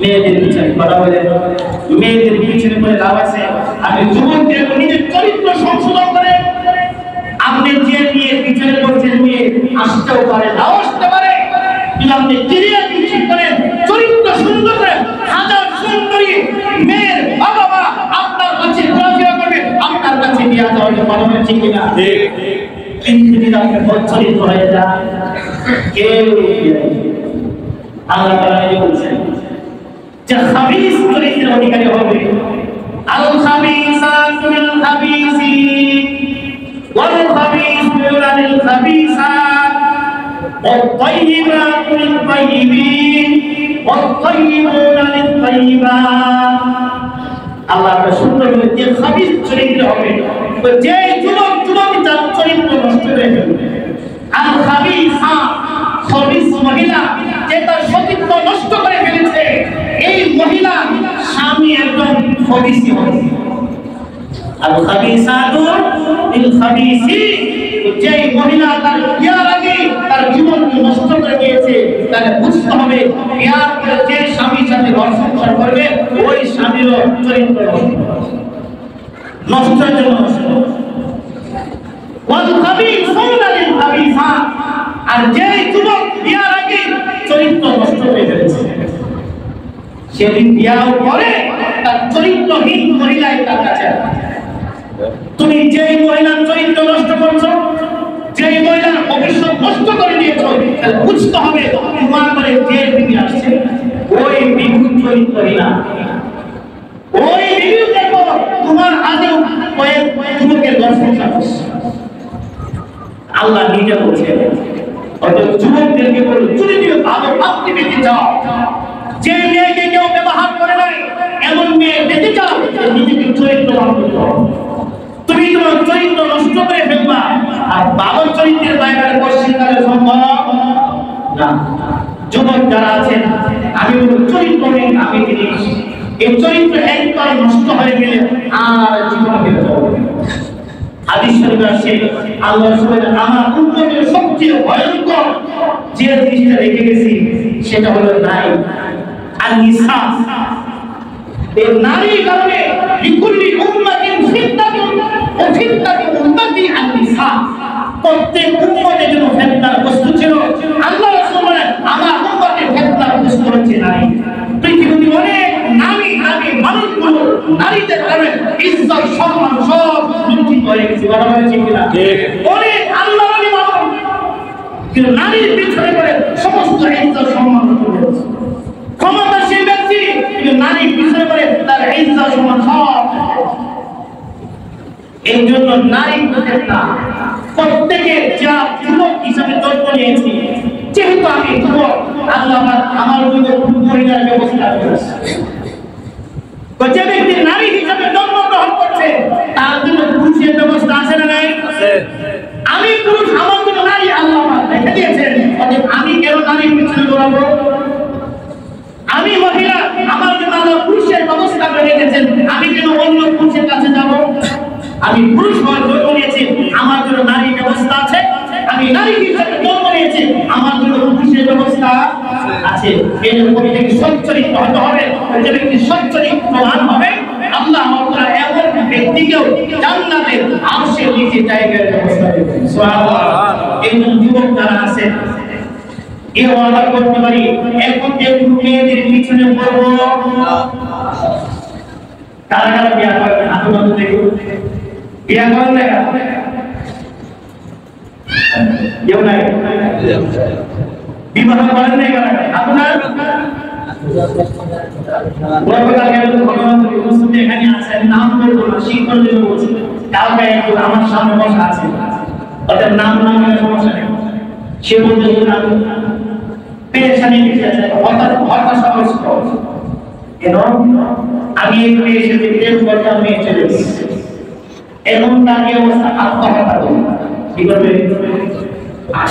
মেয়েদের পিছনে। কথা বলে মেয়েদের পিছনে পড়ে লাভ আছে। আমি যুবকদের নিজের চরিত্র সংশোধন ভালো করে ঠিক কিনা পৃথিবীর আপনি প্রচলিত হয়ে যায় কেউ আল্লাহ তাআলা বলছেন যে খাবিস চরিত্রের অধিকারী হবে আল খাবিসাতু লিল খাবিসিন ওয়াল খাবিসুনা লিল খাবিসাত ওয়াত তাইয়িবাতু লিল তাইয়িবিন ওয়াত তাইয়িবুনা লিল তাইয়িবাত আল্লাহ সুন্দর করে যে খাবিস চরিত্র হবে যে যুবক যুবতী তার চরিত্র নষ্ট করে ফেলবে আল খাবিসা খাবিস মহিলা যে তার সতীত্ব নষ্ট করে ফেলেছে এই মহিলা স্বামী একদম খাবিসি হবে আল খাবিসাতু লিল খাবিসিন যে মহিলা তার বিয়ার আগে তার জীবনকে নষ্ট করে দিয়েছে তাকে বুঝতে হবে বিয়ার পরে যে স্বামীর সাথে ঘর সংসার করবে ওই স্বামীরও চরিত্র নষ্টের জন্য নষ্ট ওয়াল খাবিসুনা লিল খাবিসাত আর যে যুবক বিয়ার আগে চরিত্র নষ্ট করে ফেলেছে সেদিন বিয়াও করে তার চরিত্রহীন মহিলাই তার কাছে তুমি যেই মহিলার চরিত্র নষ্ট করছো যেই মহিলার ভবিষ্যৎ নষ্ট করে দিয়েছো তাহলে বুঝতে হবে তোমার করে যে বিবি আসছে ওই বিবি চরিত্রহীনা ওই বিবি দেখো তোমার আদেও কয়েক যুবকের দর্শন করছে আল্লাহ নিজে বলছেন অর্থাৎ যুবকদেরকে বলুন যদি তুমি ভালো আপনি পেতে চাও যে মেয়েকে কেউ ব্যবহার করে নাই এমন মেয়ে পেতে চাও নিজেকে চরিত্রবান করতে হবে তুমি তোমার চরিত্র নষ্ট করে ফেলবা আর বাবার চরিত্রের বাইরে পশ্চিমকালে সম্ভব না যুবক যারা আছেন আমি বলবো চরিত্রহীন আমি জিনিস এই চরিত্র একবার নষ্ট হয়ে গেলে আর জীবন পেতে হবে হাদিস শরীফে আছে আল্লাহ সুবহানাহু আমার উম্মতের সবচেয়ে ভয়ঙ্কর যে জিনিসটা রেখে গেছি সেটা হলো নারী আর নিসা এই নারীর কারণে লিকুল্লি উম্মাতিন ফিতনাতুন ওয়া ফিতনাতু উম্মতি আন নিসা প্রত্যেক উম্মতের জন্য ফিতনার বস্তু ছিল আল্লাহ রাসূল বলেন আমার উম্মতের ফিতনার বস্তু হচ্ছে নারী পৃথিবীতে অনেক নারী মানুষগুলো নারীদের কারণে ইজ্জত সম্মান সব লুণ্ঠিত হয়ে গেছে বলা হয়েছে কিনা অনেক আল্লাহর ওলি মানুষ কিন্তু নারীর পিছনে করে সমস্ত ইজ্জত সম্মান চলে গেছে ক্ষমতাশীল ব্যক্তি কিন্তু নারীর পিছনে করে তার ইজ্জত সম্মান সব এই জন্য নারী প্রত্যেকটা প্রত্যেকের যা যুবক হিসাবে জন্ম নিয়েছি যেহেতু আমি যুবক আল্লাহ আমার জন্য মহিলার ব্যবস্থা করেছে যে ব্যক্তি নারী হিসাবে জন্মগ্রহণ করছে তার জন্য পুরুষের ব্যবস্থা আছে না নাই আমি পুরুষ আমার জন্য নারী আল্লাহ রেখে দিয়েছেন আমি কেন নারীর পিছনে দৌড়াবো আমি মহিলা আমার জন্য আল্লাহ পুরুষের ব্যবস্থা করে রেখেছেন আমি কেন অন্য পুরুষের কাছে যাব আমি পুরুষ হওয়ার জন্ম নিয়েছি আমার জন্য নারীর ব্যবস্থা আছে আমি নারী হিসেবে জন্ম নিয়েছি আমার জন্য পুরুষের ব্যবস্থা আছে এর উপরে থেকে সচ্চরিত্র হতে হবে যে ব্যক্তি সচ্চরিত্রবান হবে আল্লাহ তাআলা এমন ব্যক্তিকেও জান্নাতে আরশের নিচে জায়গার ব্যবস্থা দেবেন সুবহানাল্লাহ এই যুবক যারা আছেন এই ওয়াদা করতে পারি এখন যে মেয়েদের পিছনে পড়ব কারা কারা বিয়ে করবেন হাত দেখো বিয়ে করেন না কেউ নাই বিবাহ করেন নাই কারা আপনার এখানে আছেন নাম বলবো না শিক্ষণ জন্য বলছি কাউকে একটু আমার সামনে বসা আছে ওদের নাম নামের সমস্যা নেই সে বলতে পেরেশানি লিখেছে হতাশাগ্রস্ত কেন আমি এই মেয়ে এসে প্রেম করতাম মেয়ে চলে গেছে এমন তার অবস্থা আত্মহত্যা করবে কি করবে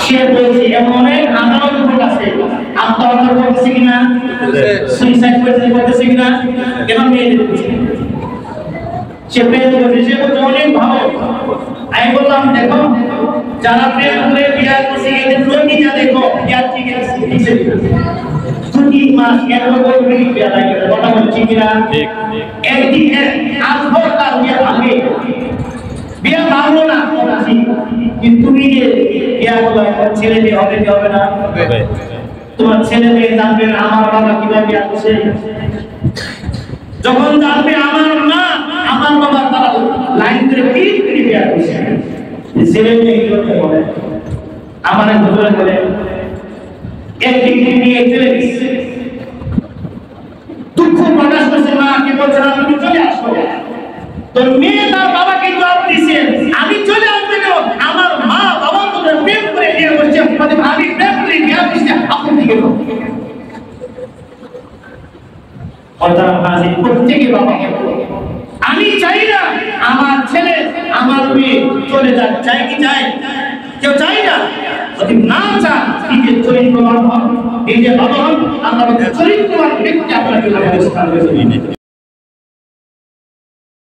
সে বলছে এমন অনেক আদালত আছে আত্মহত্যা করতেছে কিনা সুইসাইড করতেছে কিনা কেন মেয়ে দিচ্ছে সে প্রেম করছে সে বলছে অনেক ভালো আমি বললাম দেখো যারা প্রেম করে বিয়ে করছে এদের নৈতিকতা দেখো বিয়ে ঠিক আছে দুটি মাস এর উপর মিলি বিয়ে লাগে কথা বলছি কিনা ঠিক একদিন আসবো তার বিয়ে ভাঙে বিয়ে ভাঙলো না কিন্তু তুমি যে বিয়ে করলে ছেলে মেয়ে হবে কি হবে না তোমার ছেলে মেয়ে জানবে আমার বাবা কিভাবে বিয়ে করছে যখন জানবে আমার মা আমার আমার বাবা তারা লাইন ধরে পিট করে বিয়া করছে ছেলে মেয়ে এগুলোকে বলে আমার ঘরে বলে একদিকে নিয়ে চলে গেছে দুঃখ প্রকাশ করছে মাকে বলছে তুমি চলে আসো তো মেয়ে তার বাবাকে জবাব দিয়েছে আমি চলে আসবো না আমার মা বাবা তো প্রেম করে বিয়ে করছে আমি প্রেম করে বিয়ে করছি আপনি দিকে প্রত্যেকে বাবাকে আমি চাই না আমার ছেলে আমার মেয়ে চলে যাক চাই কি চাই কেউ চাই না যদি না চান নিজের চরিত্রবান হন নিজে ভালো হন আল্লাহ চরিত্রবান ব্যক্তি আপনাকে